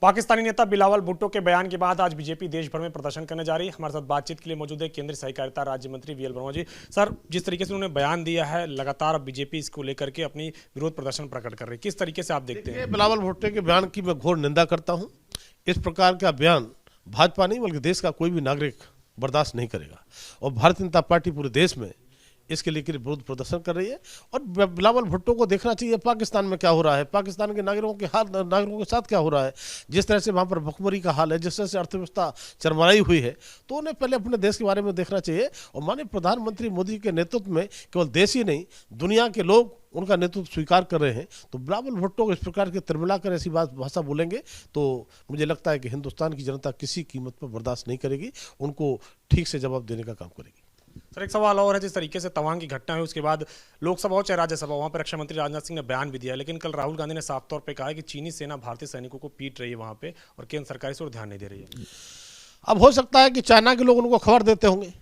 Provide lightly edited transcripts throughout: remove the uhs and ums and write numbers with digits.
पाकिस्तानी नेता बिलावल भुट्टो के बयान के बाद आज बीजेपी देश भर में प्रदर्शन करने जा रही है। हमारे साथ बातचीत के लिए मौजूद है केंद्रीय सहकारिता राज्य मंत्री वीएल वर्मा जी। सर, जिस तरीके से उन्होंने बयान दिया है, लगातार अब बीजेपी इसको लेकर के अपनी विरोध प्रदर्शन प्रकट कर रही है, किस तरीके से आप देखते हैं? बिलावल भुट्टो के बयान की मैं घोर निंदा करता हूँ। इस प्रकार का बयान भाजपा नहीं बल्कि देश का कोई भी नागरिक बर्दाश्त नहीं करेगा और भारतीय जनता पार्टी पूरे देश में इसके लेकर विरोध प्रदर्शन कर रही है। और बिलावल भुट्टो को देखना चाहिए पाकिस्तान में क्या हो रहा है, पाकिस्तान के नागरिकों के साथ क्या हो रहा है, जिस तरह से वहाँ पर भुखमरी का हाल है, जिस तरह से अर्थव्यवस्था चरमराई हुई है, तो उन्हें पहले अपने देश के बारे में देखना चाहिए। और माननीय प्रधानमंत्री मोदी के नेतृत्व में केवल देश ही नहीं दुनिया के लोग उनका नेतृत्व स्वीकार कर रहे हैं। तो बिलावल भुट्टो को इस प्रकार के तिरमिला कर ऐसी भाषा बोलेंगे तो मुझे लगता है कि हिंदुस्तान की जनता किसी कीमत पर बर्दाश्त नहीं करेगी, उनको ठीक से जवाब देने का काम करेगी। सर, एक सवाल और है, जिस तरीके से तवांग की घटना है उसके बाद लोकसभा और चाहे राज्यसभा, वहां पर रक्षा मंत्री राजनाथ सिंह ने बयान भी दिया है, लेकिन कल राहुल गांधी ने साफ तौर पे कहा है कि चीनी सेना भारतीय सैनिकों को पीट रही है वहां पे और केंद्र सरकार इस ओर ध्यान नहीं दे रही है। अब हो सकता है कि चाइना के लोग उनको खबर देते होंगे,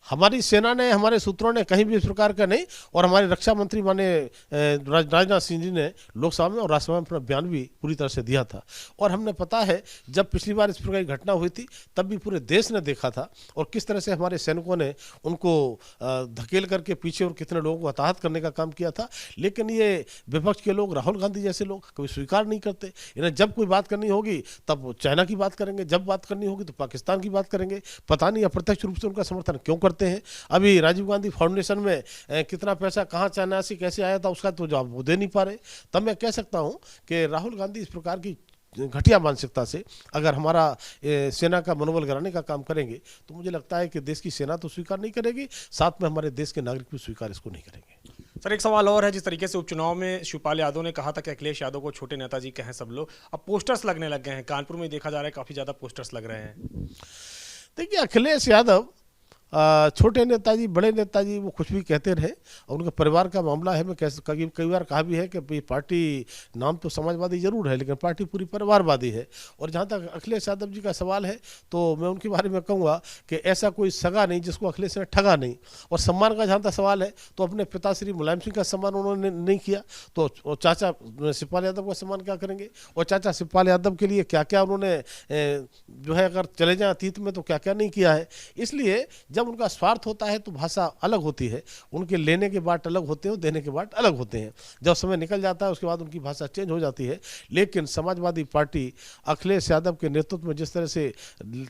हमारी सेना ने, हमारे सूत्रों ने कहीं भी इस प्रकार का नहीं। और हमारे रक्षा मंत्री माने राजनाथ सिंह जी ने लोकसभा में और राज्यसभा में अपना बयान भी पूरी तरह से दिया था। और हमने पता है जब पिछली बार इस प्रकार की घटना हुई थी तब भी पूरे देश ने देखा था और किस तरह से हमारे सैनिकों ने उनको धकेल करके पीछे और कितने लोगों को हताहत करने का काम किया था। लेकिन ये विपक्ष के लोग, राहुल गांधी जैसे लोग कभी स्वीकार नहीं करते। इन्हें जब कोई बात करनी होगी तब चाइना की बात करेंगे, जब बात करनी होगी तो पाकिस्तान की बात करेंगे। पता नहीं अप्रत्यक्ष रूप से उनका समर्थन क्यों करते हैं। अभी राजीव गांधी फाउंडेशन में कितना पैसा कहां चाइना से कैसे आया था उसका तो जवाब वो दे नहीं पा रहे। तब मैं कह सकता हूं कि राहुल गांधी इस प्रकार की घटिया मानसिकता से अगर हमारा सेना का मनोबल गिराने का काम करेंगे तो मुझे लगता है कि देश की सेना तो स्वीकार नहीं करेगी, साथ में हमारे देश के नागरिक भी स्वीकार इसको नहीं करेंगे। सर, एक सवाल और है, जिस तरीके से उपचुनाव में शिवपाल यादव ने कहा था कि अखिलेश यादव को छोटे नेताजी कहें सब लोग, अब पोस्टर्स लगने लग गए हैं। कानपुर में देखा जा रहा है काफी ज्यादा पोस्टर्स लग रहे हैं। देखिए, अखिलेश यादव छोटे नेताजी, बड़े नेताजी, वो कुछ भी कहते रहे और उनके परिवार का मामला है। मैं कई बार कहा भी है कि पार्टी नाम तो समाजवादी जरूर है लेकिन पार्टी पूरी परिवारवादी है। और जहाँ तक अखिलेश यादव जी का सवाल है तो मैं उनके बारे में कहूँगा कि ऐसा कोई सगा नहीं जिसको अखिलेश ने ठगा नहीं। और सम्मान का जहाँ तक सवाल है तो अपने पिता श्री मुलायम सिंह का सम्मान उन्होंने नहीं किया तो चाचा शिवपाल यादव का सम्मान क्या करेंगे। और चाचा शिवपाल यादव के लिए क्या क्या उन्होंने जो है अगर चले जाएं अतीत में तो क्या क्या नहीं किया है। इसलिए जब उनका स्वार्थ होता है तो भाषा अलग होती है, उनके लेने के बाद अलग होते हैं, देने के बाद अलग होते हैं। जब समय निकल जाता है उसके बाद उनकी भाषा चेंज हो जाती है। लेकिन समाजवादी पार्टी अखिलेश यादव के नेतृत्व में जिस तरह से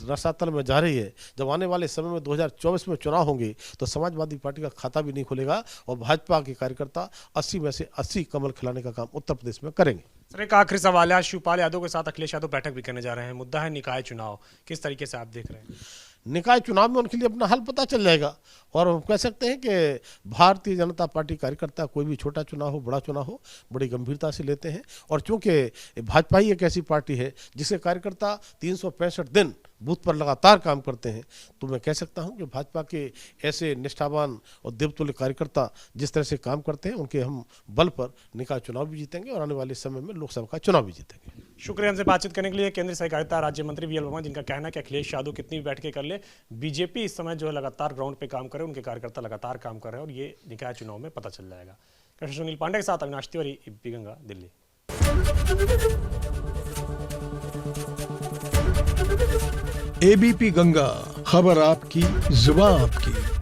रसातल में जा रही है, जब आने वाले समय में 2024 में चुनाव होंगे तो समाजवादी पार्टी का खाता भी नहीं खुलेगा और भाजपा के कार्यकर्ता 80 में से 80 कमल खिलाने का काम उत्तर प्रदेश में करेंगे। सर, एक आखिरी सवाल है, शिवपाल यादव के साथ अखिलेश यादव बैठक भी करने जा रहे हैं, मुद्दा है निकाय चुनाव, किस तरीके से आप देख रहे हैं? निकाय चुनाव में उनके लिए अपना हल पता चल जाएगा। और हम कह सकते हैं कि भारतीय जनता पार्टी कार्यकर्ता कोई भी छोटा चुनाव हो, बड़ा चुनाव हो, बड़ी गंभीरता से लेते हैं। और चूंकि भाजपा ही एक ऐसी पार्टी है जिसके कार्यकर्ता 365 दिन बूथ पर लगातार काम करते हैं, तो मैं कह सकता हूं कि भाजपा के ऐसे निष्ठावान और देवतुल्य कार्यकर्ता जिस तरह से काम करते हैं उनके हम बल पर निकाय चुनाव भी जीतेंगे और आने वाले समय में लोकसभा का चुनाव भी जीतेंगे। शुक्रिया हमसे बातचीत करने के लिए केंद्रीय सहकारिता राज्य मंत्री वीएल वर्मा, जिनका कहना है कि अखिलेश यादव कितनी भी बैठकें कर ले, बीजेपी इस समय जो है लगातार ग्राउंड पे काम करे, उनके कार्यकर्ता लगातार काम कर रहे हैं और ये निकाय चुनाव में पता चल जाएगा। कृष्ण सुनील पांडे के साथ अविनाश तिवारी, एबीपी गंगा, दिल्ली। एबीपी गंगा, खबर आपकी, जुबान आपकी।